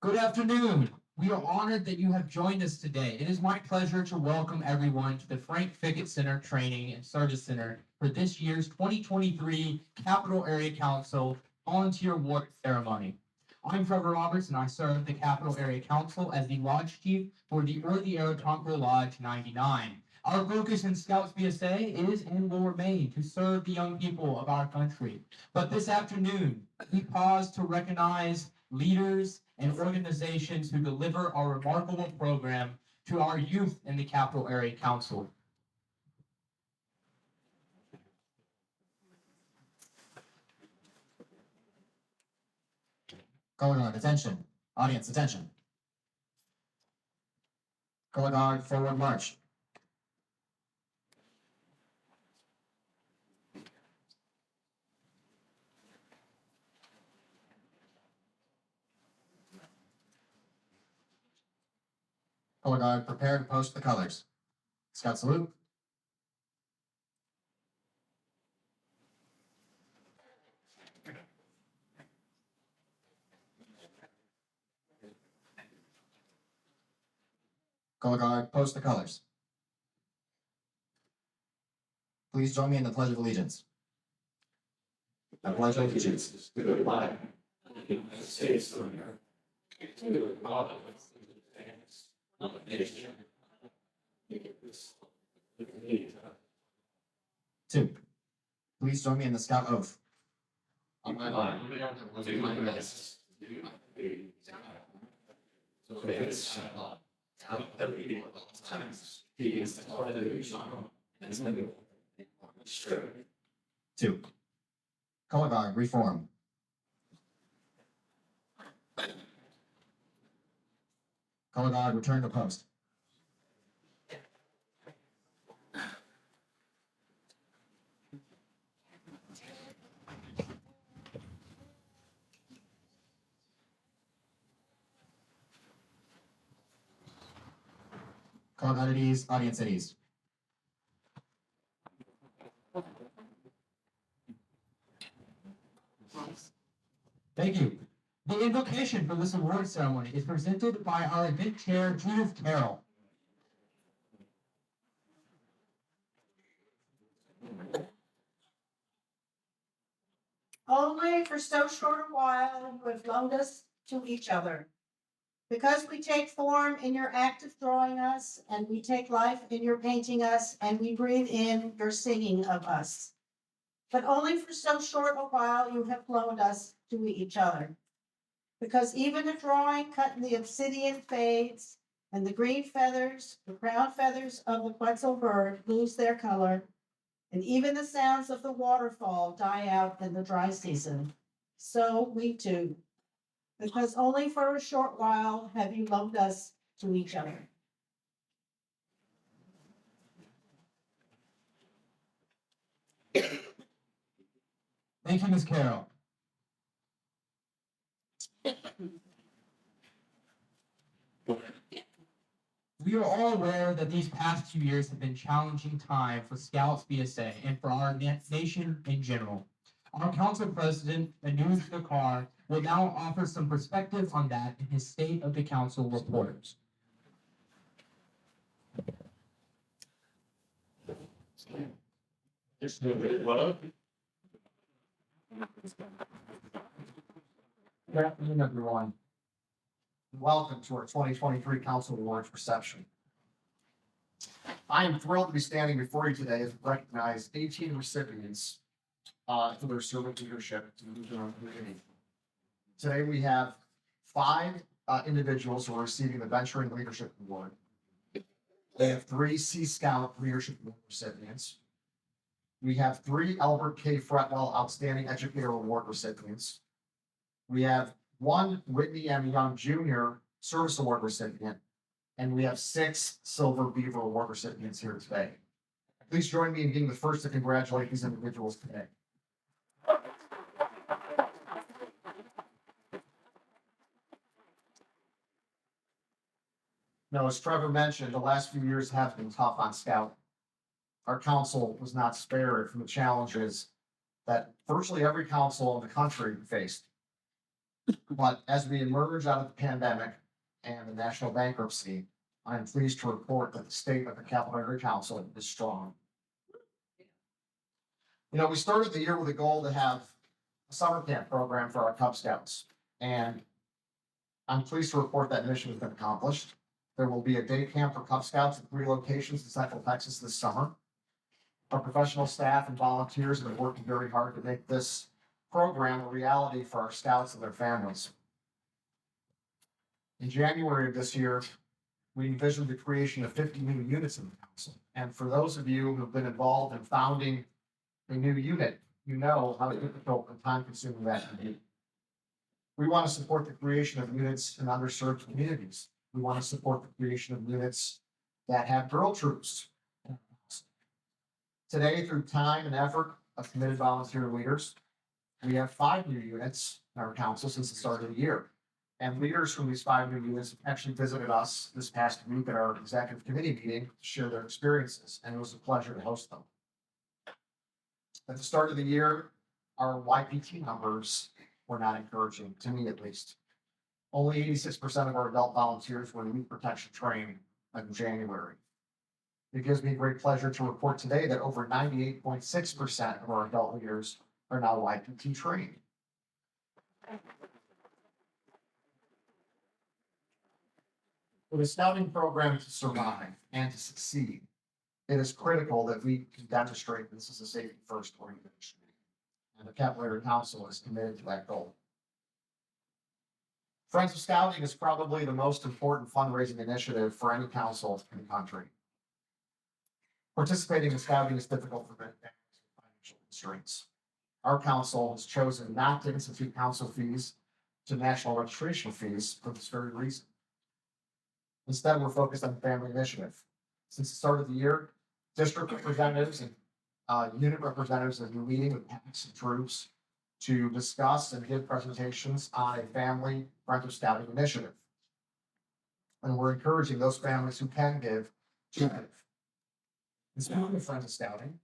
Good afternoon. We are honored that you have joined us today. It is my pleasure to welcome everyone to the Frank Fickett Center Training and Service Center for this year's 2023 Capital Area Council Volunteer Award Ceremony. I'm Trevor Roberts, and I serve the Capital Area Council as the Lodge Chief for the Early Aerotonker Lodge 99. Our focus in Scouts BSA is and will remain to serve the young people of our country. But this afternoon, we pause to recognize leaders and organizations who deliver our remarkable program to our youth in the Capital Area Council. Color guard, attention. Audience, attention. Color guard, forward march. Color guard, prepare to post the colors. Scout salute. Color guard, post the colors. Please join me in the Pledge of Allegiance. I pledge allegiance to the flag of the United States of America, to the republic which stands one nation, indivisible. Two. Please join me in the Scout Oath. On my life, do my best, do my duty, so faith shall not doubt the leading of all times, he is the Lord of the Israel, and is the strength. Two. Color guard, reform. Color guard, return to post. Color guard at ease, audience at ease. Thank you. The invocation for this award ceremony is presented by our event chair, Judith Carroll. Only for so short a while you have loaned us to each other. Because we take form in your act of drawing us, and we take life in your painting us, and we breathe in your singing of us. But only for so short a while you have loaned us to each other. Because even a drawing cut in the obsidian fades, and the green feathers, the brown feathers of the Quetzal bird lose their color, and even the sounds of the waterfall die out in the dry season. So we too, because only for a short while have you loaned us to each other. Thank you, Ms. Carroll. We are all aware that these past 2 years have been challenging time for Scouts BSA and for our nation in general. Our council president, Anuj Thakar, will now offer some perspective on that in his State of the Council report. Good afternoon, everyone. Welcome to our 2023 Council Awards reception. I am thrilled to be standing before you today as we recognize 18 recipients for their servant leadership to the community. Today we have 5 individuals who are receiving the Venturing Leadership Award. We have 3 Sea Scout Leadership Award recipients. We have 3 Albert K. Fretwell Outstanding Educator Award recipients. We have 1 Whitney M. Young Jr. Service Award recipient, and we have 6 Silver Beaver Award recipients here today. Please join me in being the first to congratulate these individuals today. Now, as Trevor mentioned, the last few years have been tough on Scout. Our council was not spared from the challenges that virtually every council in the country faced. But as we emerge out of the pandemic and the national bankruptcy, I am pleased to report that the state of the Capital Area Council is strong. You know, we started the year with a goal to have a summer camp program for our Cub Scouts, and I'm pleased to report that mission has been accomplished. There will be a day camp for Cub Scouts at 3 locations in Central Texas this summer. Our professional staff and volunteers have been working very hard to make this program a reality for our scouts and their families. In January of this year, we envisioned the creation of 50 new units in the council. And for those of you who have been involved in founding a new unit, you know how difficult and time-consuming that can be. We want to support the creation of units in underserved communities. We want to support the creation of units that have drill troops. Today, through time and effort of committed volunteer leaders, we have 5 new units in our council since the start of the year. And leaders from these 5 new units actually visited us this past week at our executive committee meeting to share their experiences, and it was a pleasure to host them. At the start of the year, our YPT numbers were not encouraging, to me at least. Only 86% of our adult volunteers were youth protection trained in January. It gives me great pleasure to report today that over 98.6% of our adult leaders are now YPT trained. For the scouting program to survive and to succeed, it is critical that we can demonstrate this is a safety first organization. And the Capital Area Council is committed to that goal. Friends of Scouting is probably the most important fundraising initiative for any council in the country. Participating in scouting is difficult for families with financial constraints. Our council has chosen not to institute council fees to national registration fees for this very reason. Instead, we're focused on the family initiative. Since the start of the year, district representatives and unit representatives have been meeting with packs and troops to discuss and give presentations on a family rental scouting initiative. And we're encouraging those families who can give to give. And speaking of Friends of Scouting,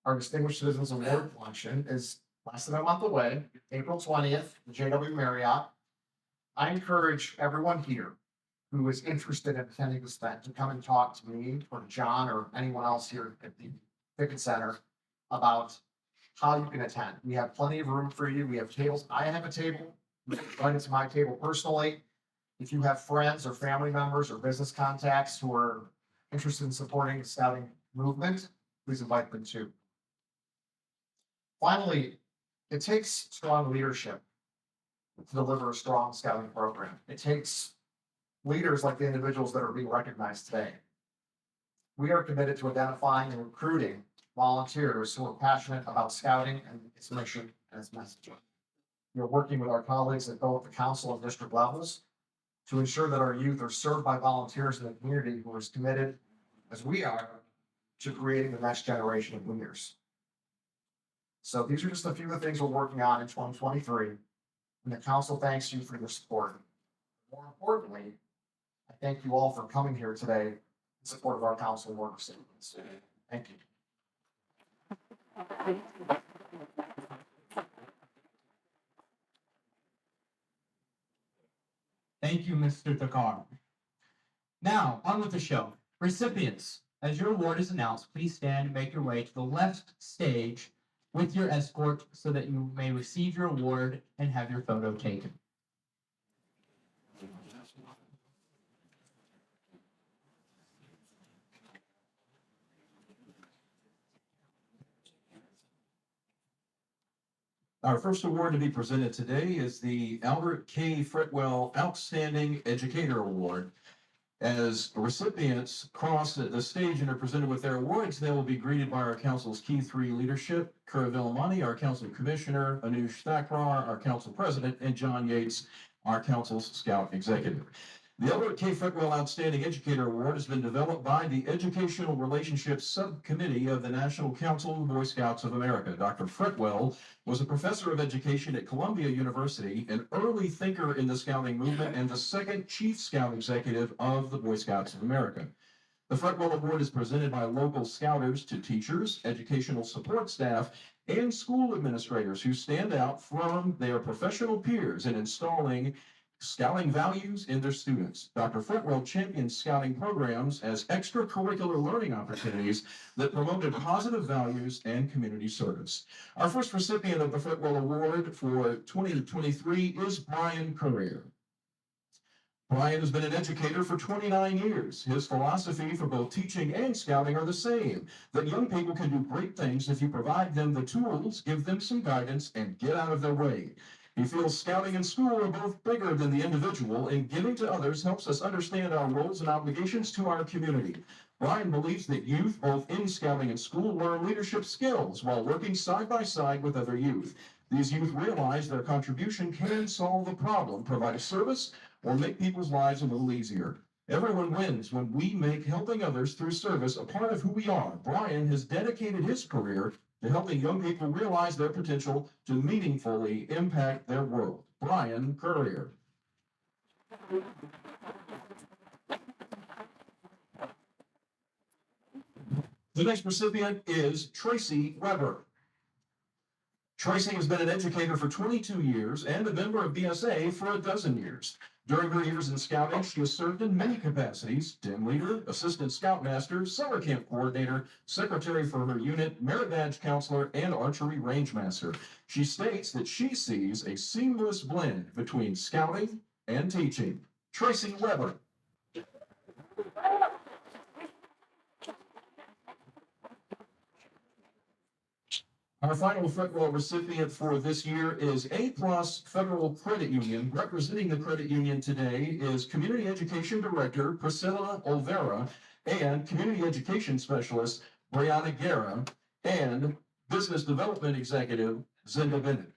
our Distinguished Citizens Award luncheon is less than a month away, April 20th, the JW Marriott. I encourage everyone here who is interested in attending this event to come and talk to me or to John or anyone else here at the Pickett Center about how you can attend. We have plenty of room for you. We have tables. I have a table. You can invite it to my table personally. If you have friends or family members or business contacts who are interested in supporting the scouting movement, please invite them too. Finally, it takes strong leadership to deliver a strong scouting program. It takes leaders like the individuals that are being recognized today. We are committed to identifying and recruiting volunteers who are passionate about scouting and its mission and its message. We are working with our colleagues at both the council and district levels to ensure that our youth are served by volunteers in the community who are as committed as we are to creating the next generation of leaders. So these are just a few of the things we're working on in 2023, and the council thanks you for your support. More importantly, I thank you all for coming here today in support of our council work statements. Thank you. Thank you, Mr. Dakar. Now, on with the show. Recipients, as your award is announced, please stand and make your way to the left stage with your escort so that you may receive your award and have your photo taken. Our first award to be presented today is the Albert K. Fretwell Outstanding Educator Award. As recipients cross the stage and are presented with their awards, they will be greeted by our council's key 3 leadership, Kura Villamani, our council commissioner, Anush Thakrar, our council president, and John Yates, our council's scout executive. The Albert K. Fretwell Outstanding Educator Award has been developed by the Educational Relationships Subcommittee of the National Council of Boy Scouts of America. Dr. Fretwell was a professor of education at Columbia University, an early thinker in the scouting movement, and the second chief scout executive of the Boy Scouts of America. The Fretwell Award is presented by local scouters to teachers, educational support staff, and school administrators who stand out from their professional peers in installing scouting values in their students. Dr. Fretwell champions scouting programs as extracurricular learning opportunities that promoted positive values and community service. Our first recipient of the Fretwell Award for 2023 is Brian Courier. Brian has been an educator for 29 years. His philosophy for both teaching and scouting are the same, that young people can do great things if you provide them the tools, give them some guidance, and get out of their way. He feels scouting and school are both bigger than the individual, and giving to others helps us understand our roles and obligations to our community. Brian believes that youth, both in scouting and school, learn leadership skills while working side by side with other youth. These youth realize their contribution can solve a problem, provide a service, or make people's lives a little easier. Everyone wins when we make helping others through service a part of who we are. Brian has dedicated his career to helping young people realize their potential to meaningfully impact their world. Brian Courier. The next recipient is Tracy Weber. Tracy has been an educator for 22 years and a member of BSA for a dozen years. During her years in scouting, she has served in many capacities: team leader, assistant scoutmaster, summer camp coordinator, secretary for her unit, merit badge counselor, and archery range master. She states that she sees a seamless blend between scouting and teaching. Tracy Weber. Our final Fretwell recipient for this year is A+ Federal Credit Union. Representing the credit union today is Community Education Director Priscilla Olvera and Community Education Specialist Brianna Guerra and Business Development Executive Zinda Bennett.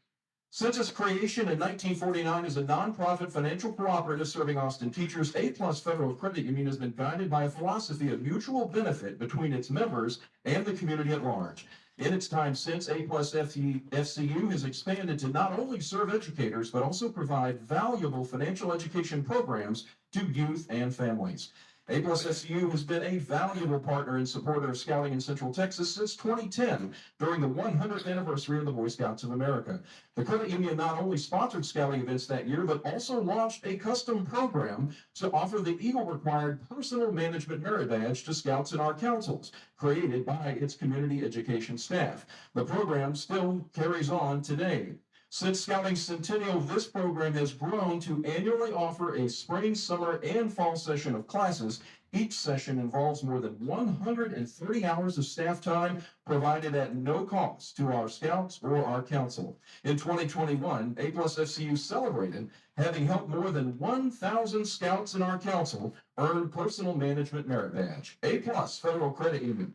Since its creation in 1949 as a nonprofit financial cooperative serving Austin teachers, A+ Federal Credit Union has been guided by a philosophy of mutual benefit between its members and the community at large. In its time since, A+ FCU has expanded to not only serve educators, but also provide valuable financial education programs to youth and families. A+ FCU has been a valuable partner and supporter of scouting in Central Texas since 2010, during the 100th anniversary of the Boy Scouts of America. The credit union not only sponsored scouting events that year, but also launched a custom program to offer the Eagle-required personal management merit badge to scouts in our councils, created by its community education staff. The program still carries on today. Since Scouting Centennial, this program has grown to annually offer a spring, summer, and fall session of classes. Each session involves more than 130 hours of staff time provided at no cost to our scouts or our council. In 2021, A+ FCU celebrated having helped more than 1,000 scouts in our council earn personal management merit badge. A+ Federal Credit Union.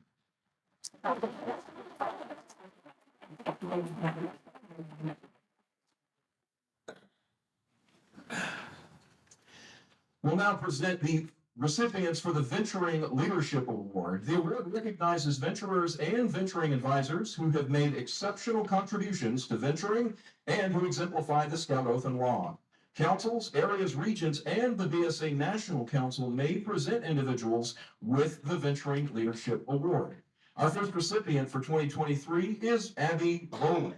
We'll now present the recipients for the Venturing Leadership Award. The award recognizes venturers and venturing advisors who have made exceptional contributions to venturing and who exemplify the Scout Oath and Law. Councils, areas, regions, and the BSA National Council may present individuals with the Venturing Leadership Award. Our first recipient for 2023 is Abby Bowling.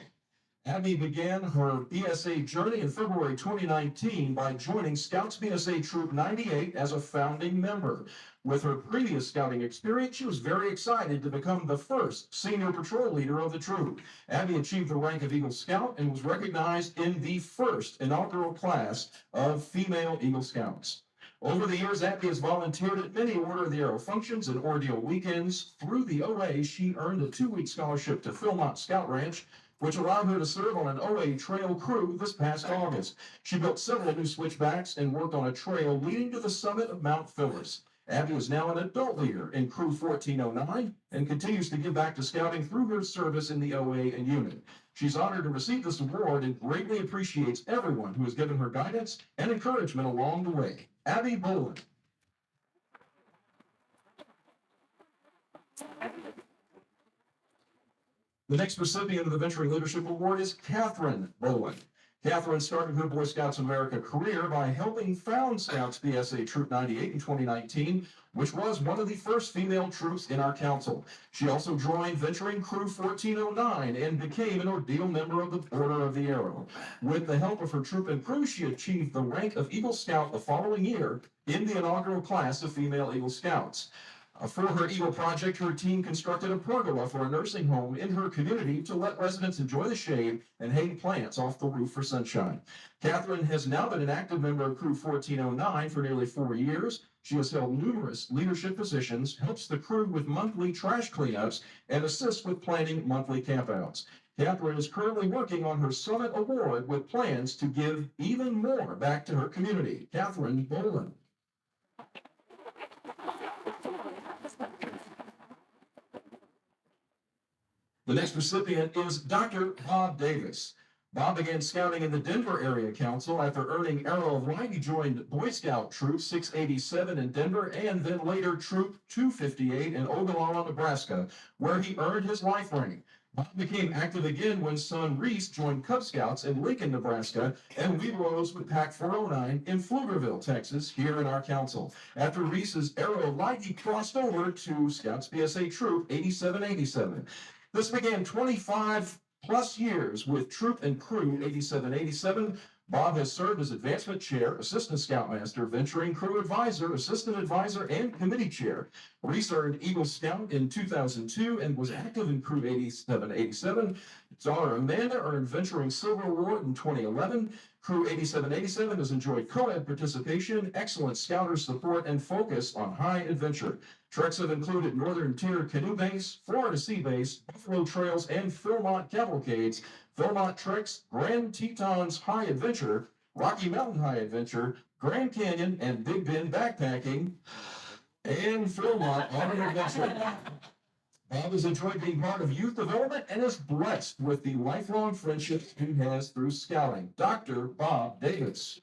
Abby began her BSA journey in February 2019 by joining Scouts BSA Troop 98 as a founding member. With her previous scouting experience, she was very excited to become the first senior patrol leader of the troop. Abby achieved the rank of Eagle Scout and was recognized in the first inaugural class of female Eagle Scouts. Over the years, Abby has volunteered at many Order of the Arrow functions and ordeal weekends. Through the OA, she earned a 2-week scholarship to Philmont Scout Ranch, which allowed her to serve on an OA trail crew this past August. She built several new switchbacks and worked on a trail leading to the summit of Mount Phyllis. Abby is now an adult leader in Crew 1409 and continues to give back to scouting through her service in the OA and unit. She's honored to receive this award and greatly appreciates everyone who has given her guidance and encouragement along the way. Abby Boland. The next recipient of the Venturing Leadership Award is Catherine Boland. Catherine started her Boy Scouts of America career by helping found Scouts BSA Troop 98 in 2019, which was one of the first female troops in our council. She also joined Venturing Crew 1409 and became an ordeal member of the Order of the Arrow. With the help of her troop and crew, she achieved the rank of Eagle Scout the following year in the inaugural class of female Eagle Scouts. For her Eagle project, her team constructed a pergola for a nursing home in her community to let residents enjoy the shade and hang plants off the roof for sunshine. Catherine has now been an active member of Crew 1409 for nearly 4 years. She has held numerous leadership positions, helps the crew with monthly trash cleanups, and assists with planning monthly campouts. Catherine is currently working on her Summit Award with plans to give even more back to her community. Catherine Boland. The next recipient is Dr. Bob Davis. Bob began scouting in the Denver Area Council after earning Arrow of Light. He joined Boy Scout Troop 687 in Denver and then later Troop 258 in Ogallala, Nebraska, where he earned his life rank. Bob became active again when son Reese joined Cub Scouts in Lincoln, Nebraska, and we rose with Pack 409 in Pflugerville, Texas, here in our council. After Reese's Arrow of Light, he crossed over to Scouts BSA Troop 8787. This began 25 plus years with Troop and Crew 8787. Bob has served as Advancement Chair, Assistant Scoutmaster, Venturing Crew Advisor, Assistant Advisor, and Committee Chair. Reese earned Eagle Scout in 2002 and was active in Crew 8787. Daughter Amanda earned Venturing Silver Award in 2011. Crew 8787 has enjoyed co-ed participation, excellent scouter support, and focus on high adventure. Treks have included Northern Tier Canoe Base, Florida Sea Base, Buffalo Trails, and Philmont Cavalcades, Philmont Treks, Grand Tetons High Adventure, Rocky Mountain High Adventure, Grand Canyon, and Big Bend Backpacking, and Philmont on an Adventure. Bob has enjoyed being part of youth development and is blessed with the lifelong friendships he has through scouting. Dr. Bob Davis.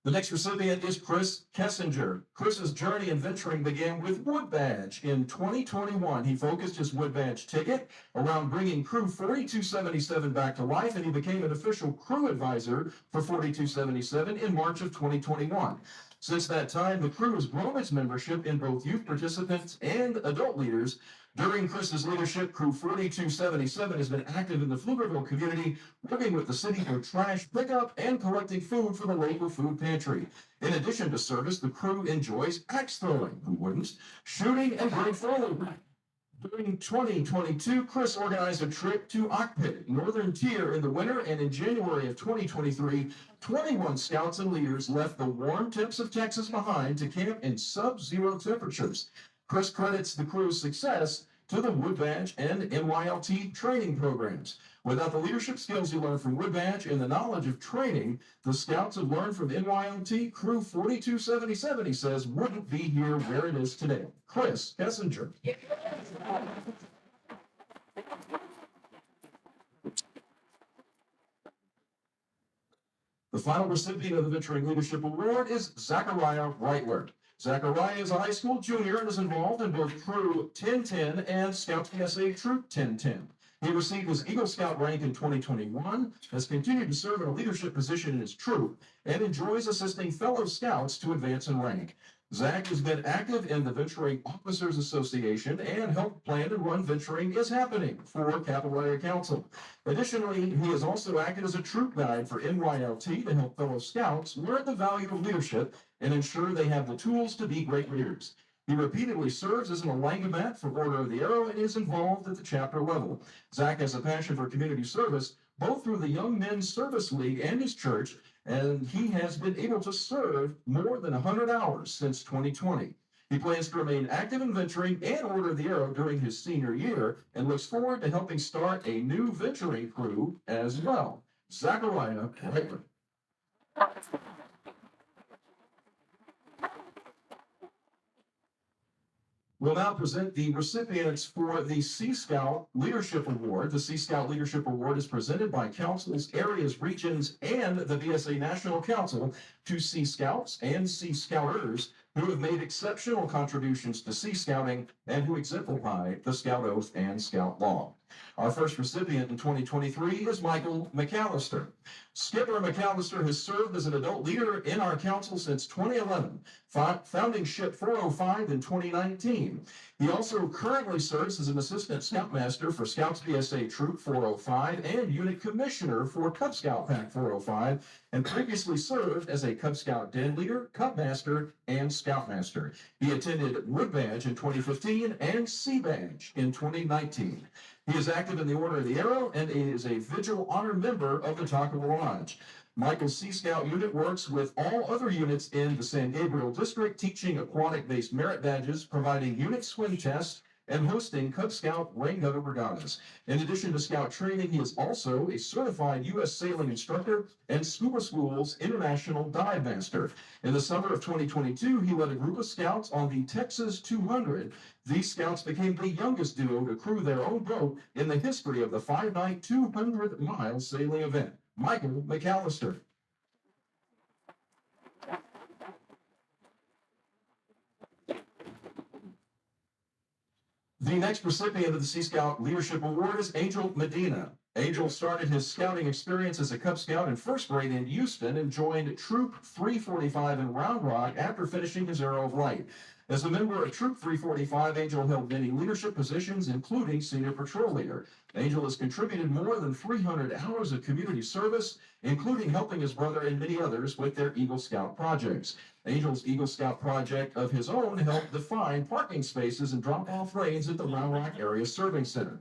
The next recipient is Chris Kessinger. Chris's journey in venturing began with Wood Badge. In 2021, he focused his Wood Badge ticket around bringing Crew 4277 back to life, and he became an official crew advisor for 4277 in March of 2021. Since that time, the crew has grown its membership in both youth participants and adult leaders. During Chris's leadership, Crew 4277 has been active in the Pflugerville community, working with the city for trash pickup and collecting food for the local food pantry. In addition to service, the crew enjoys axe throwing, who wouldn't, shooting, and great throwing. During 2022, Chris organized a trip to Okpik, Northern Tier in the winter, and in January of 2023, 21 scouts and leaders left the warm tips of Texas behind to camp in sub-zero temperatures. Chris credits the crew's success to the Wood Badge and NYLT training programs. Without the leadership skills you learn from Wood Badge and the knowledge of training the scouts have learned from NYLT, Crew 4277, he says, wouldn't be here where it is today. Chris Kessinger. The final recipient of the Venturing Leadership Award is Zachariah Reitler. Zachariah is a high school junior and is involved in both Crew 1010 and Scouts BSA Troop 1010. He received his Eagle Scout rank in 2021, has continued to serve in a leadership position in his troop, and enjoys assisting fellow scouts to advance in rank. Zach has been active in the Venturing Officers Association and helped plan and run Venturing is Happening for Capital Area Council. Additionally, he has also acted as a troop guide for NYLT to help fellow scouts learn the value of leadership and ensure they have the tools to be great leaders. He repeatedly serves as an Alangamat for Order of the Arrow and is involved at the chapter level. Zach has a passion for community service, both through the Young Men's Service League and his church, and he has been able to serve more than 100 hours since 2020. He plans to remain active in Venturing and Order of the Arrow during his senior year and looks forward to helping start a new Venturing crew as well. Zachariah Reitler. We'll now present the recipients for the Sea Scout Leadership Award. The Sea Scout Leadership Award is presented by councils, areas, regions, and the VSA National Council to Sea Scouts and Sea Scouters who have made exceptional contributions to Sea Scouting and who exemplify the Scout Oath and Scout Law. Our first recipient in 2023 is Michael McAllister. Skipper McAllister has served as an adult leader in our council since 2011, founding Ship 405 in 2019. He also currently serves as an assistant scoutmaster for Scouts BSA Troop 405 and unit commissioner for Cub Scout Pack 405, and previously served as a Cub Scout den leader, Cub Master, and Scoutmaster. He attended Wood Badge in 2015 and Sea Badge in 2019. He is active in the Order of the Arrow and is a Vigil Honor member of the Takoma Lodge. Michael's Sea Scout unit works with all other units in the San Gabriel District, teaching aquatic-based merit badges, providing unit swim tests, and hosting Cub Scout rain gunner regattas. In addition to Scout training, he is also a certified U.S. sailing instructor and Scuba School's international dive master. In the summer of 2022, he led a group of Scouts on the Texas 200. These Scouts became the youngest duo to crew their own boat in the history of the 5-night, 200-mile sailing event. Michael McAllister. The next recipient of the Sea Scout Leadership Award is Angel Medina. Angel started his scouting experience as a Cub Scout in first grade in Houston and joined Troop 345 in Round Rock after finishing his Arrow of Light. As a member of Troop 345, Angel held many leadership positions, including senior patrol leader. Angel has contributed more than 300 hours of community service, including helping his brother and many others with their Eagle Scout projects. Angel's Eagle Scout project of his own helped define parking spaces and drop-off lanes at the Round Rock Area Serving Center.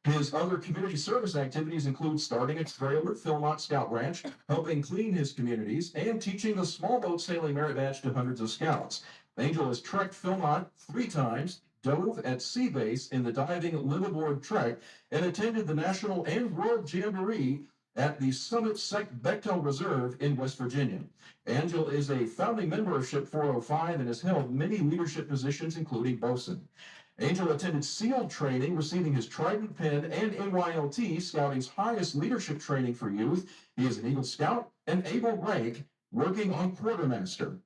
His other community service activities include starting a trailer at Philmont Scout Ranch, helping clean his communities, and teaching the small boat sailing merit badge to hundreds of scouts. Angel has trekked Philmont 3 times, dove at Sea Base in the diving liveaboard trek, and attended the National and World Jamboree at the Summit Sec Bechtel Reserve in West Virginia. Angel is a founding member of Ship 405 and has held many leadership positions, including bosun. Angel attended SEAL training, receiving his Trident Pin and NYLT, Scouting's highest leadership training for youth. He is an Eagle Scout and able rank, working on Quartermaster.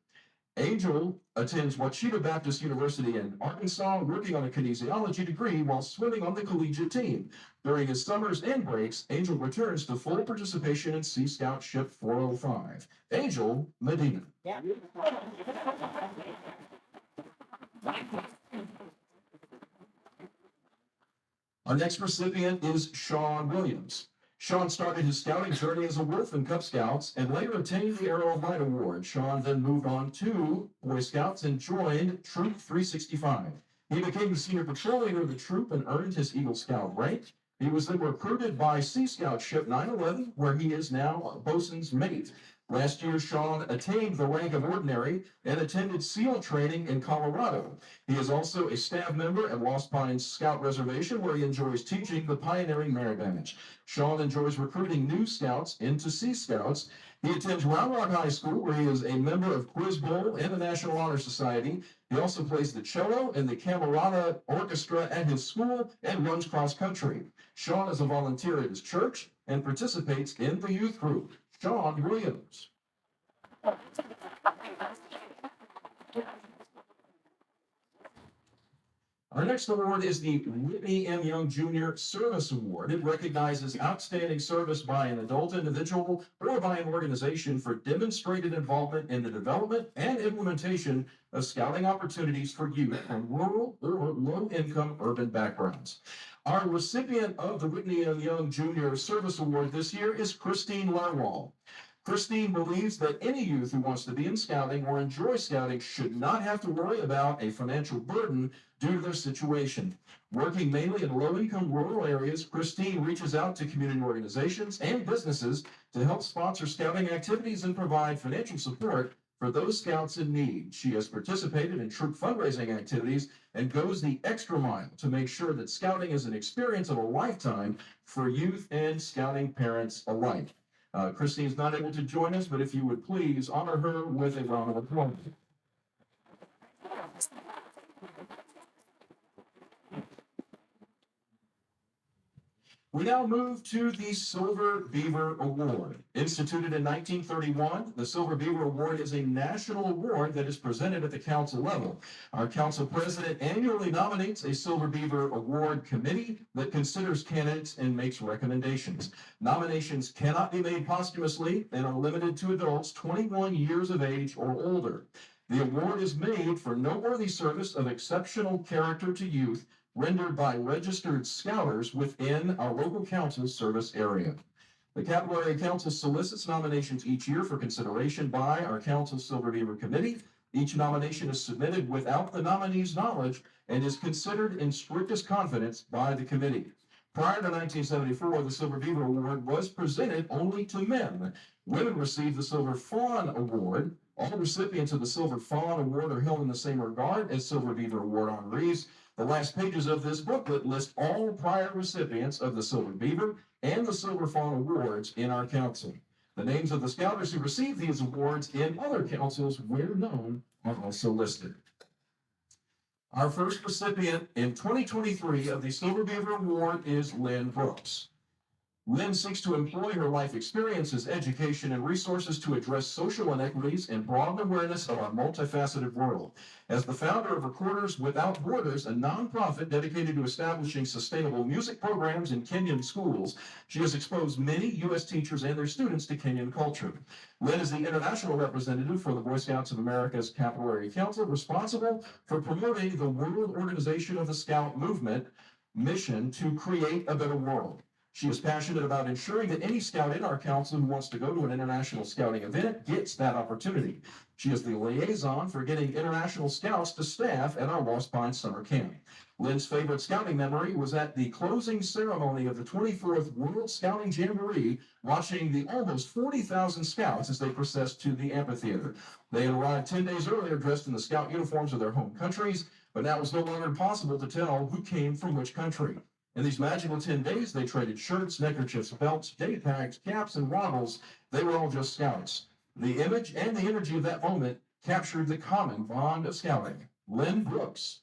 Angel attends Wachita Baptist University in Arkansas, working on a kinesiology degree while swimming on the collegiate team. During his summers and breaks, Angel returns to full participation in Sea Scout Ship 405. Angel Medina. Yeah. Our next recipient is Sean Williams. Sean started his scouting journey as a Wolf in Cub Scouts and later attained the Arrow of Light Award. Sean then moved on to Boy Scouts and joined Troop 365. He became the senior patrol leader of the troop and earned his Eagle Scout rank. He was then recruited by Sea Scout Ship 911, where he is now a bosun's mate. Last year, Sean attained the rank of Ordinary and attended SEAL training in Colorado. He is also a staff member at Lost Pines Scout Reservation, where he enjoys teaching the pioneering merit badge. Sean enjoys recruiting new scouts into Sea Scouts. He attends Round Rock High School, where he is a member of Quiz Bowl and the National Honor Society. He also plays the cello in the Camerata Orchestra at his school and runs cross country. Sean is a volunteer at his church and participates in the youth group. Sean Williams. Our next award is the Whitney M. Young Jr. Service Award. It recognizes outstanding service by an adult individual or by an organization for demonstrated involvement in the development and implementation of scouting opportunities for youth from rural or low-income urban backgrounds. Our recipient of the Whitney M. Young Jr. Service Award this year is Christine Larwall. Christine believes that any youth who wants to be in scouting or enjoy scouting should not have to worry about a financial burden due to their situation. Working mainly in low-income rural areas, Christine reaches out to community organizations and businesses to help sponsor scouting activities and provide financial support for those scouts in need. She has participated in troop fundraising activities and goes the extra mile to make sure that scouting is an experience of a lifetime for youth and scouting parents alike. Christine is not able to join us, but if you would please honor her with a round of applause. We now move to the Silver Beaver Award. Instituted in 1931, the Silver Beaver Award is a national award that is presented at the council level. Our council president annually nominates a Silver Beaver Award committee that considers candidates and makes recommendations. Nominations cannot be made posthumously and are limited to adults 21 years of age or older. The award is made for noteworthy service of exceptional character to youth rendered by registered scouters within our local council's service area. The Capital Area Council solicits nominations each year for consideration by our council's Silver Beaver Committee. Each nomination is submitted without the nominee's knowledge and is considered in strictest confidence by the committee. Prior to 1974, the Silver Beaver Award was presented only to men. Women received the Silver Fawn Award. All recipients of the Silver Fawn Award are held in the same regard as Silver Beaver Award honorees. The last pages of this booklet list all prior recipients of the Silver Beaver and the Silver Fawn Awards in our council. The names of the scouters who received these awards in other councils where known are also listed. Our first recipient in 2023 of the Silver Beaver Award is Lynn Brooks. Lynn seeks to employ her life experiences, education, and resources to address social inequities and broaden awareness of our multifaceted world. As the founder of Recorders Without Borders, a nonprofit dedicated to establishing sustainable music programs in Kenyan schools, she has exposed many U.S. teachers and their students to Kenyan culture. Lynn is the international representative for the Boy Scouts of America's Capital Area Council, responsible for promoting the World Organization of the Scout Movement mission to create a better world. She is passionate about ensuring that any scout in our council who wants to go to an international scouting event gets that opportunity. She is the liaison for getting international scouts to staff at our Lost Pines summer camp. Lynn's favorite scouting memory was at the closing ceremony of the 24th World Scouting Jamboree, watching the almost 40,000 scouts as they processed to the amphitheater. They had arrived 10 days earlier dressed in the scout uniforms of their home countries, but now it was no longer possible to tell who came from which country. In these magical 10 days, they traded shirts, neckerchiefs, belts, day tags, caps, and waddles. They were all just scouts. The image and the energy of that moment captured the common bond of scouting. Lynn Brooks.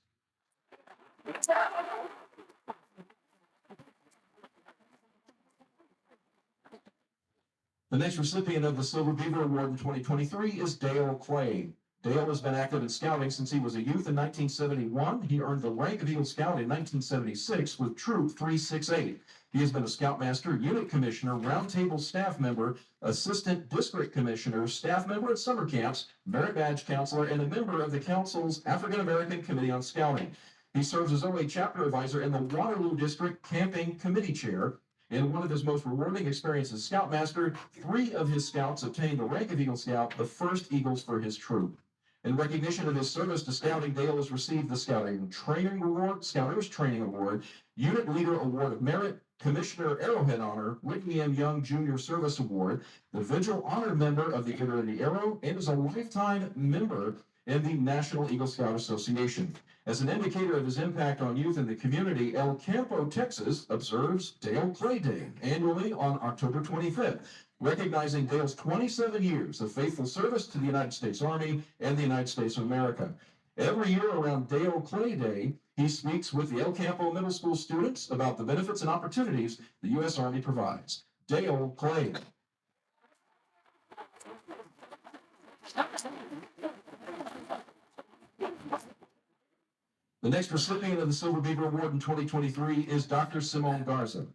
The next recipient of the Silver Beaver Award in 2023 is Dale Clay. Dale has been active in scouting since he was a youth in 1971. He earned the rank of Eagle Scout in 1976 with Troop 368. He has been a Scoutmaster, Unit Commissioner, Roundtable Staff Member, Assistant District Commissioner, Staff Member at summer camps, Merit Badge Counselor, and a member of the Council's African American Committee on Scouting. He serves as OA Chapter Advisor and the Waterloo District Camping Committee Chair. In one of his most rewarding experiences as Scoutmaster, 3 of his scouts obtained the rank of Eagle Scout, the first Eagles for his troop. In recognition of his service to scouting, Dale has received the Scouting Training Award, Scouters Training Award, Unit Leader Award of Merit, Commissioner Arrowhead Honor, Whitney M. Young Jr. Service Award, the Vigil Honor Member of the Order of the Arrow, and is a lifetime member in the National Eagle Scout Association. As an indicator of his impact on youth in the community, El Campo, Texas observes Dale Clay Day annually on October 25th. Recognizing Dale's 27 years of faithful service to the United States Army and the United States of America. Every year around Dale Clay Day, he speaks with the El Campo Middle School students about the benefits and opportunities the U.S. Army provides. Dale Clay. The next recipient of the Silver Beaver Award in 2023 is Dr. Simone Garza.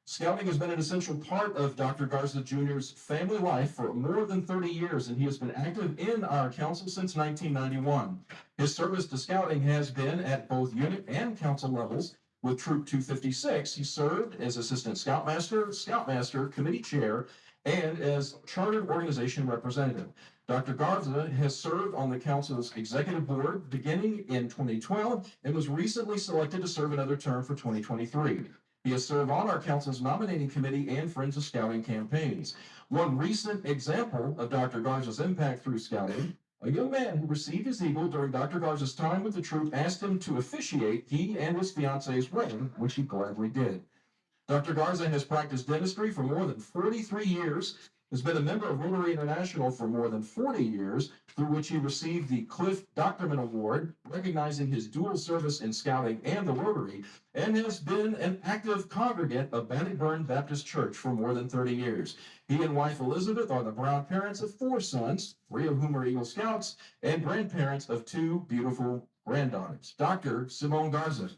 Scouting has been an essential part of Dr. Garza Jr.'s family life for more than 30 years, and he has been active in our council since 1991. His service to scouting has been at both unit and council levels. With Troop 256, he served as Assistant Scoutmaster, Committee Chair, and as Chartered Organization Representative. Dr. Garza has served on the council's executive board beginning in 2012 and was recently selected to serve another term for 2023. He has served on our council's nominating committee and Friends of Scouting campaigns. One recent example of Dr. Garza's impact through scouting, a young man who received his Eagle during Dr. Garza's time with the troop asked him to officiate he and his fiance's wedding, which he gladly did. Dr. Garza has practiced dentistry for more than 43 years. has been a member of Rotary International for more than 40 years, through which he received the Cliff Docterman Award, recognizing his dual service in Scouting and the Rotary, and has been an active congregant of Bannockburn Baptist Church for more than 30 years. He and wife Elizabeth are the proud parents of 4 sons, 3 of whom are Eagle Scouts, and grandparents of 2 beautiful granddaughters. Dr. Simone Garza.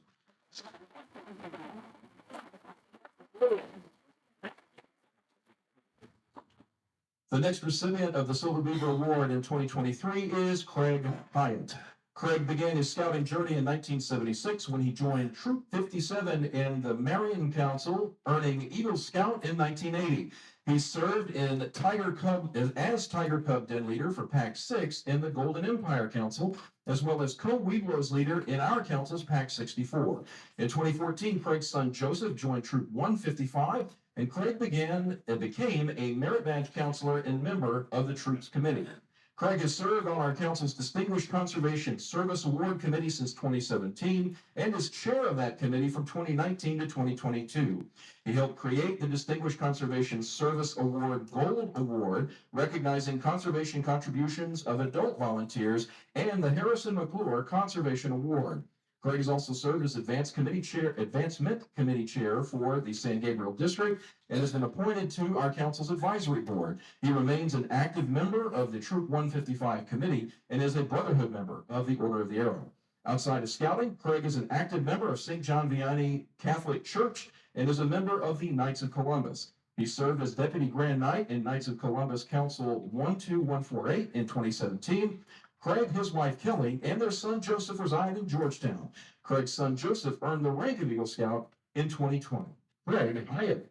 The next recipient of the Silver Beaver Award in 2023 is Craig Hyatt. Craig began his scouting journey in 1976 when he joined Troop 57 in the Marion Council, earning Eagle Scout in 1980. He served in Tiger Cub as Tiger Cub Den leader for Pac 6 in the Golden Empire Council, as well as co-Webelos leader in our council's Pac 64. In 2014, Craig's son Joseph joined Troop 155, and Craig became a merit badge counselor and member of the Troops Committee. Craig has served on our council's Distinguished Conservation Service Award Committee since 2017 and is chair of that committee from 2019 to 2022. He helped create the Distinguished Conservation Service Award Gold Award, recognizing conservation contributions of adult volunteers, and the Harrison McClure Conservation Award. Craig has also served as Advancement Committee Chair for the San Gabriel District and has been appointed to our council's advisory board. He remains an active member of the Troop 155 Committee and is a Brotherhood member of the Order of the Arrow. Outside of scouting, Craig is an active member of St. John Vianney Catholic Church and is a member of the Knights of Columbus. He served as Deputy Grand Knight in Knights of Columbus Council 12148 in 2017. Craig, his wife Kelly, and their son Joseph reside in Georgetown. Craig's son Joseph earned the rank of Eagle Scout in 2020. Craig Hyatt.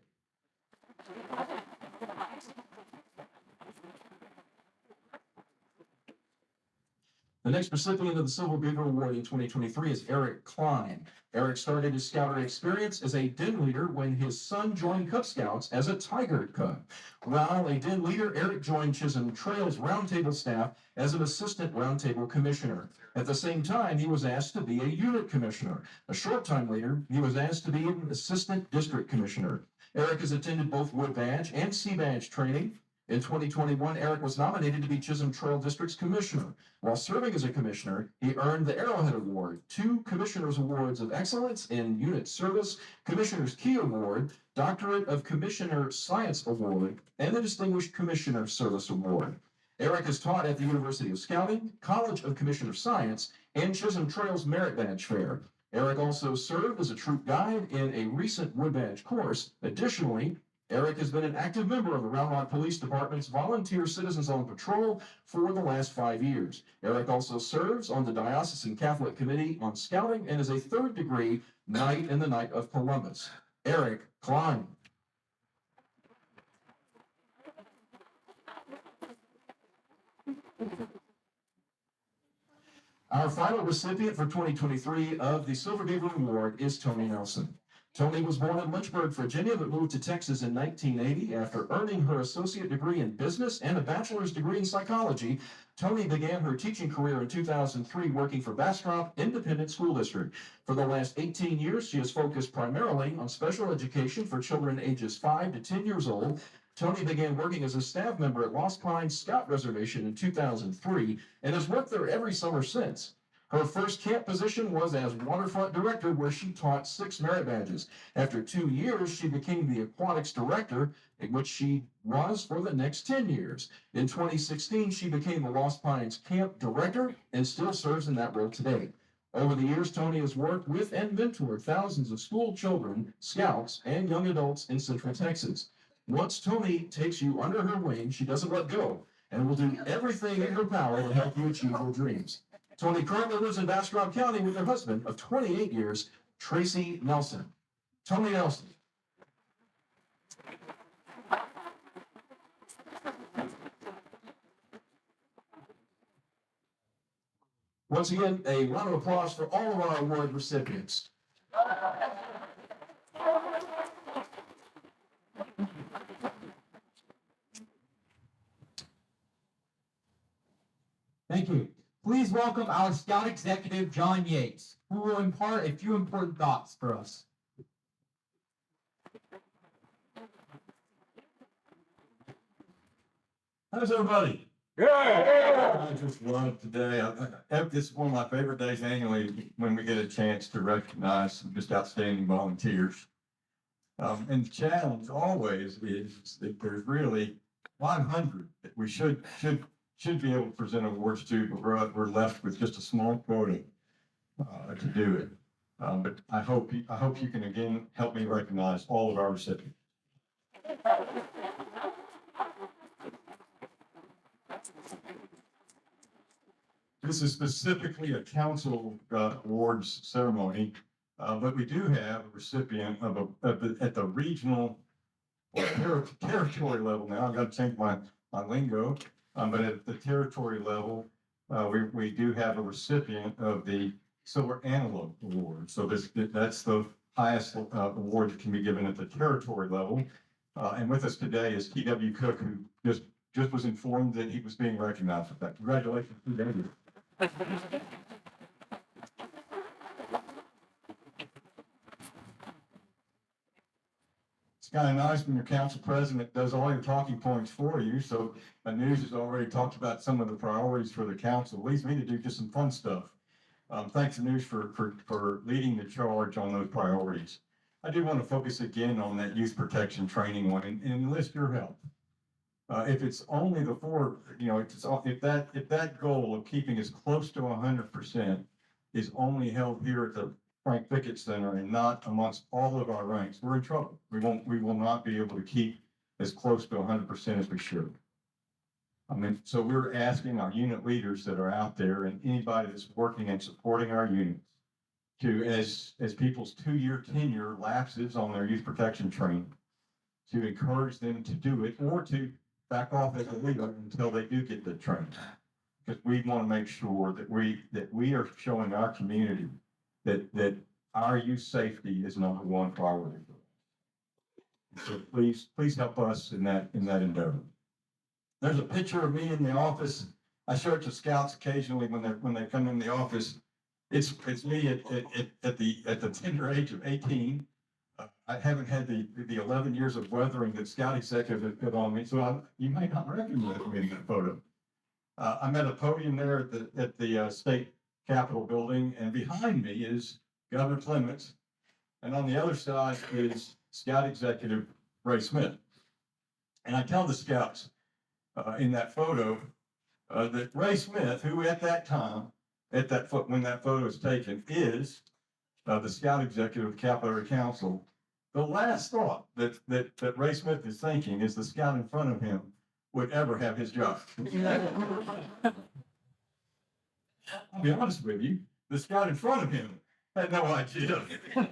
The next recipient of the Silver Beaver Award in 2023 is Eric Klein. Eric started his scouting experience as a den leader when his son joined Cub Scouts as a Tiger Cub. While a den leader, Eric joined Chisholm Trails Roundtable staff as an assistant Roundtable commissioner. At the same time, he was asked to be a unit commissioner. A short time later, he was asked to be an assistant district commissioner. Eric has attended both Wood Badge and Sea Badge training. In 2021, Eric was nominated to be Chisholm Trail District's commissioner. While serving as a commissioner, he earned the Arrowhead Award, 2 Commissioner's Awards of Excellence in Unit Service, Commissioner's Key Award, Doctorate of Commissioner Science Award, and the Distinguished Commissioner Service Award. Eric has taught at the University of Scouting, College of Commissioner Science, and Chisholm Trails Merit Badge Fair. Eric also served as a troop guide in a recent Wood Badge course. Additionally, Eric has been an active member of the Round Rock Police Department's Volunteer Citizens on Patrol for the last 5 years. Eric also serves on the Diocesan Catholic Committee on Scouting and is a 3rd degree Knight in the Knight of Columbus. Eric Klein. Our final recipient for 2023 of the Silver Beaver Award is Tony Nelson. Tony was born in Lynchburg, Virginia, but moved to Texas in 1980. After earning her associate degree in business and a bachelor's degree in psychology, Tony began her teaching career in 2003 working for Bastrop Independent School District. For the last 18 years, she has focused primarily on special education for children ages 5 to 10 years old. Tony began working as a staff member at Lost Pines Scout Reservation in 2003 and has worked there every summer since. Her first camp position was as waterfront director, where she taught 6 merit badges. After 2 years, she became the aquatics director, in which she was for the next 10 years. In 2016, she became the Lost Pines camp director and still serves in that role today. Over the years, Tony has worked with and mentored thousands of school children, scouts, and young adults in Central Texas. Once Tony takes you under her wing, she doesn't let go and will do everything in her power to help you achieve your dreams. Tony currently lives in Bastrop County with her husband of 28 years, Tracy Nelson. Tony Nelson. Once again, a round of applause for all of our award recipients. Thank you. Please welcome our Scout Executive, John Yates, who will impart a few important thoughts for us. How's everybody? Yeah. I just love today. This is one of my favorite days annually when we get a chance to recognize some just outstanding volunteers. And the challenge always is that there's really 100 that we should be able to present awards to, but we're left with just a small quota to do it. But I hope you can again help me recognize all of our recipients. This is specifically a council awards ceremony, but we do have a recipient at the regional or territory level now. I've got to change my lingo, but at the territory level, we do have a recipient of the Silver Antelope Award. So that's the highest award that can be given at the territory level. And with us today is T.W. Cook, who just was informed that he was being recognized for that. Congratulations, T.W. It's kind of nice when your council president does all your talking points for you. So Anuj has already talked about some of the priorities for the council. It leaves me to do just some fun stuff. Thanks, Anuj, for leading the charge on those priorities. I do want to focus again on that youth protection training one and enlist your help. If it's only the four, if that goal of keeping as close to 100% is only held here at the Frank Fickett Center and not amongst all of our ranks, we're in trouble. We will not be able to keep as close to 100% as we should. So we're asking our unit leaders that are out there and anybody that's working and supporting our units to, as people's 2-year tenure lapses on their youth protection training, to encourage them to do it or to back off as a leader until they do get the training. Because we want to make sure that we are showing our community that our youth safety is number one priority. So please help us in that endeavor. There's a picture of me in the office. I show it to scouts occasionally when they come in the office. It's me at the tender age of 18. I haven't had the 11 years of weathering that Scout Executive has put on me, so you may not recognize me in that photo. I'm at a podium there at the state capitol building, and behind me is Governor Clements, and on the other side is Scout Executive Ray Smith. And I tell the scouts in that photo that Ray Smith, who at that time, when that photo is taken, is the Scout Executive of the Capital Area Council. The last thought that Ray Smith is thinking is the scout in front of him would ever have his job. I'll be honest with you, the scout in front of him had no idea that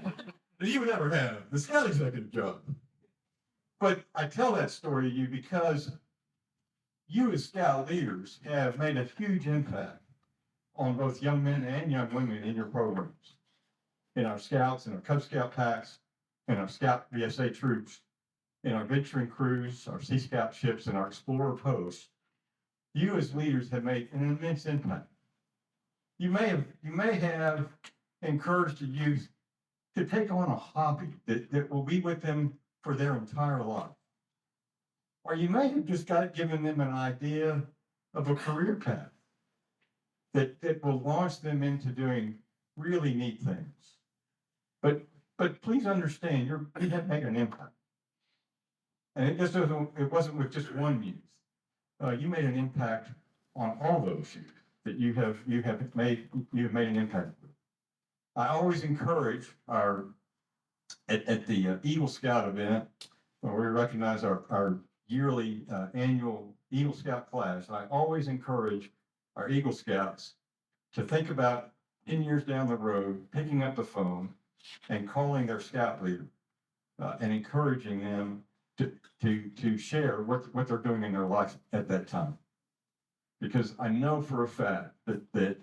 he would ever have the Scout Executive job. But I tell that story to you because you as scout leaders have made a huge impact on both young men and young women in your programs, in our scouts, in our Cub Scout packs, in our Scout VSA troops, in our venturing crews, our Sea Scout ships, and our Explorer posts. You as leaders have made an immense impact. You may have encouraged the youth to take on a hobby that will be with them for their entire life. Or you may have just given them an idea of a career path that will launch them into doing really neat things. But please understand, you have made an impact. And it wasn't with just one youth. You made an impact on all those youth that you have made an impact with. I always encourage at the Eagle Scout event, where we recognize our yearly annual Eagle Scout class, I always encourage our Eagle Scouts to think about 10 years down the road, picking up the phone and calling their scout leader and encouraging them to share what they're doing in their life at that time. Because I know for a fact that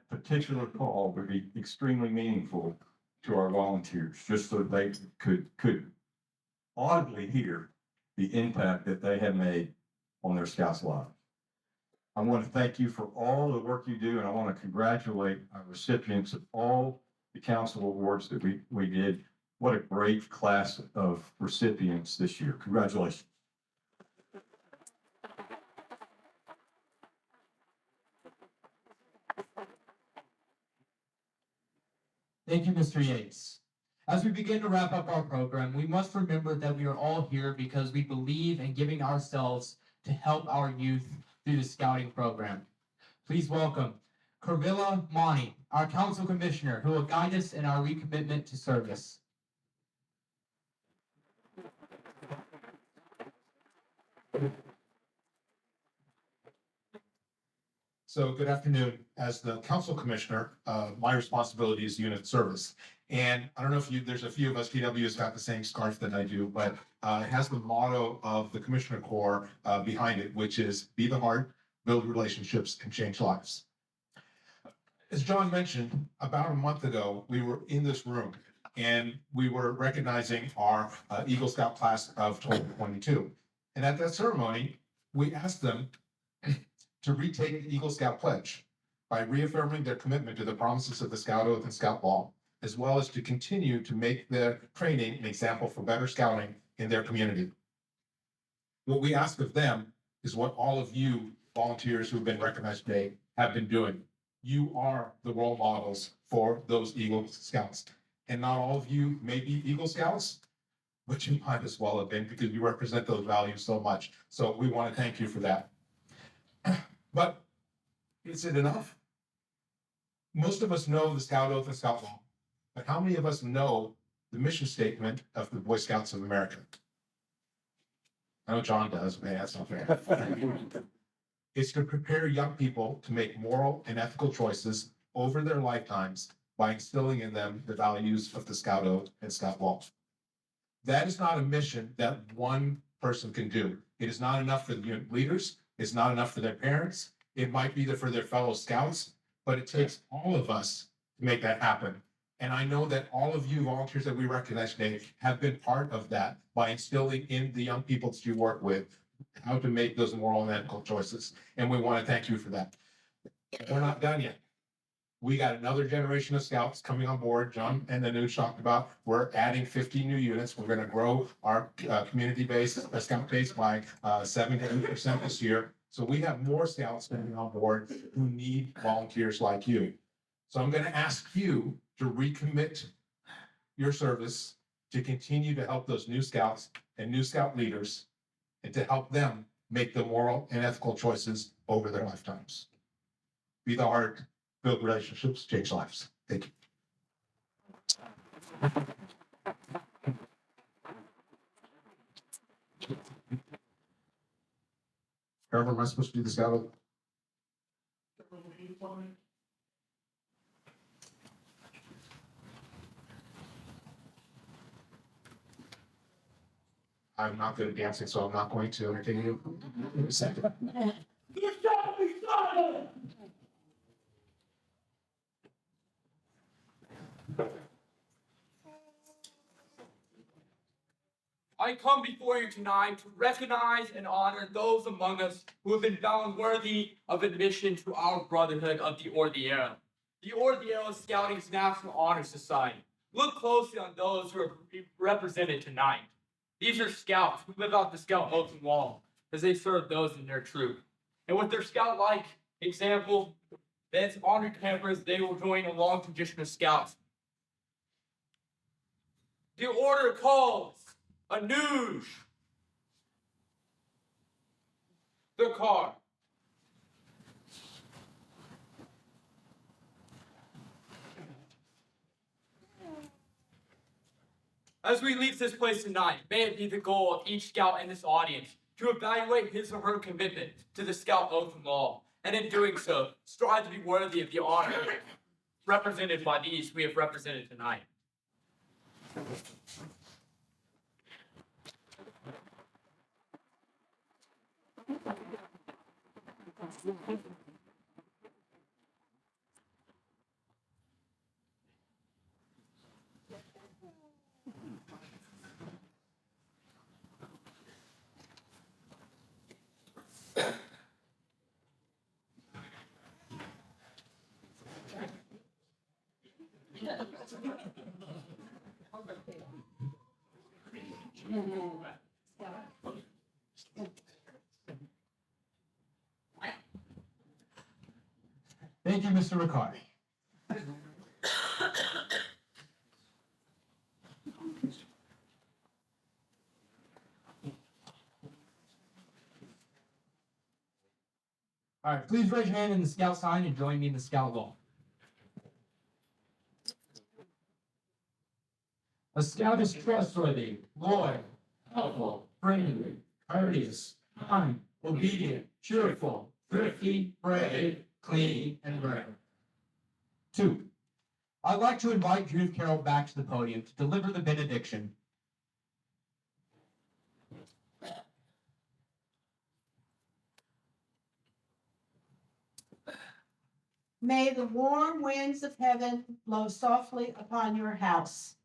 particular call would be extremely meaningful to our volunteers, just so they could audibly hear the impact that they have made on their scouts' lives. I want to thank you for all the work you do, and I want to congratulate our recipients of all the council awards that we did. What a great class of recipients this year. Congratulations. Thank you, Mr. Yates. As we begin to wrap up our program, we must remember that we are all here because we believe in giving ourselves to help our youth through the scouting program. Please welcome Carvilla Monty, our council commissioner, who will guide us in our recommitment to service. So good afternoon. As the council commissioner, my responsibility is unit service. And I don't know if there's a few of us, PW has got the same scarf that I do, but it has the motto of the Commissioner Corps behind it, which is be the heart, build relationships, and change lives. As John mentioned, about a month ago, we were in this room and we were recognizing our Eagle Scout class of 2022. And at that ceremony, we asked them to retake the Eagle Scout pledge by reaffirming their commitment to the promises of the Scout Oath and Scout Law, as well as to continue to make their training an example for better scouting in their community. What we ask of them is what all of you volunteers who've been recognized today have been doing. You are the role models for those Eagle Scouts. And not all of you may be Eagle Scouts, but you might as well have been because you represent those values so much. So we want to thank you for that. But is it enough? Most of us know the Scout Oath and Scout Law, but how many of us know the mission statement of the Boy Scouts of America? I know John does, but that's not fair. It's to prepare young people to make moral and ethical choices over their lifetimes by instilling in them the values of the Scout Oath and Scout Law. That is not a mission that one person can do. It is not enough for the unit leaders. It's not enough for their parents. It might be there for their fellow scouts, but it takes all of us to make that happen. And I know that all of you volunteers that we recognize today have been part of that by instilling in the young people that you work with how to make those moral and ethical choices. And we want to thank you for that. We're not done yet. We got another generation of scouts coming on board. John and the news talked about, we're adding 50 new units. We're going to grow our community base, scout base by 7 to 8% this year. So we have more scouts coming on board who need volunteers like you. So I'm going to ask you to recommit your service to continue to help those new scouts and new scout leaders and to help them make the moral and ethical choices over their lifetimes. Be the heart, build relationships, change lives. Thank you. Trevor, am I supposed to do the scout oath? I'm not good at dancing, so I'm not going to entertain you in a second. I come before you tonight to recognize and honor those among us who have been found worthy of admission to our brotherhood of the Ordiero. The Ordiero Scouting's National Honor Society. Look closely on those who are represented tonight. These are scouts who live out the Scout Oath and Law as they serve those in their troop. And with their scout-like example, that's honored members, they will join a long tradition of scouts. The order calls Anuj. The car. As we leave this place tonight, may it be the goal of each scout in this audience to evaluate his or her commitment to the Scout Oath and Law, and in doing so, strive to be worthy of the honor represented by these we have represented tonight. Thank you, Mr. Riccardi. All right, please raise your hand in the scout sign and join me in the scout law. A scout is trustworthy, loyal, helpful, friendly, courteous, kind, obedient, cheerful, thrifty, brave, clean, and brave. 2. I'd like to invite Judith Carroll back to the podium to deliver the benediction. May the warm winds of heaven blow softly upon your house.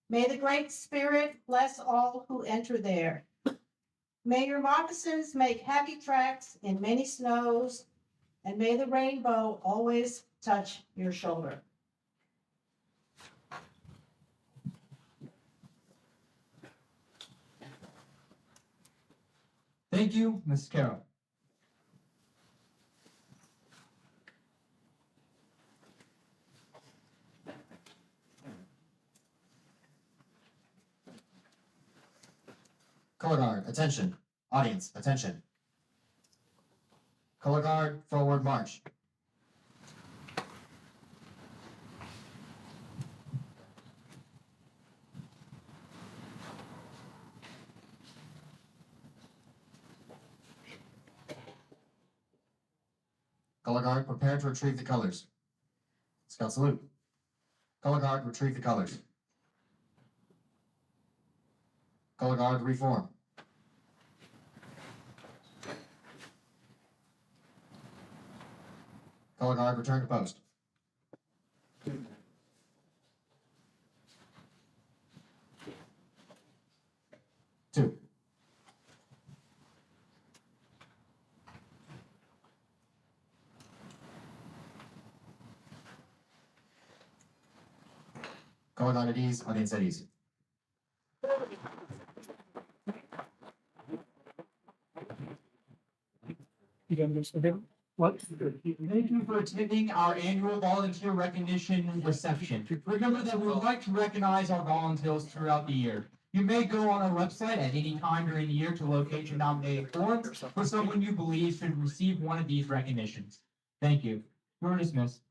May the Great Spirit bless all who enter there. May your moccasins make happy tracks in many snows, and may the rainbow always touch your shoulder. Thank you, Ms. Carroll. Color guard, attention. Audience, attention. Color guard, forward march. Color guard, prepare to retrieve the colors. Scout salute. Color guard, retrieve the colors. Color guard, reform. Color guard, return to post. Two. Color guard at ease, audience at ease. What? Thank you for attending our annual volunteer recognition reception. Remember that we would like to recognize our volunteers throughout the year. You may go on our website at any time during the year to locate your nominated form for someone you believe should receive one of these recognitions. Thank you. You're dismissed.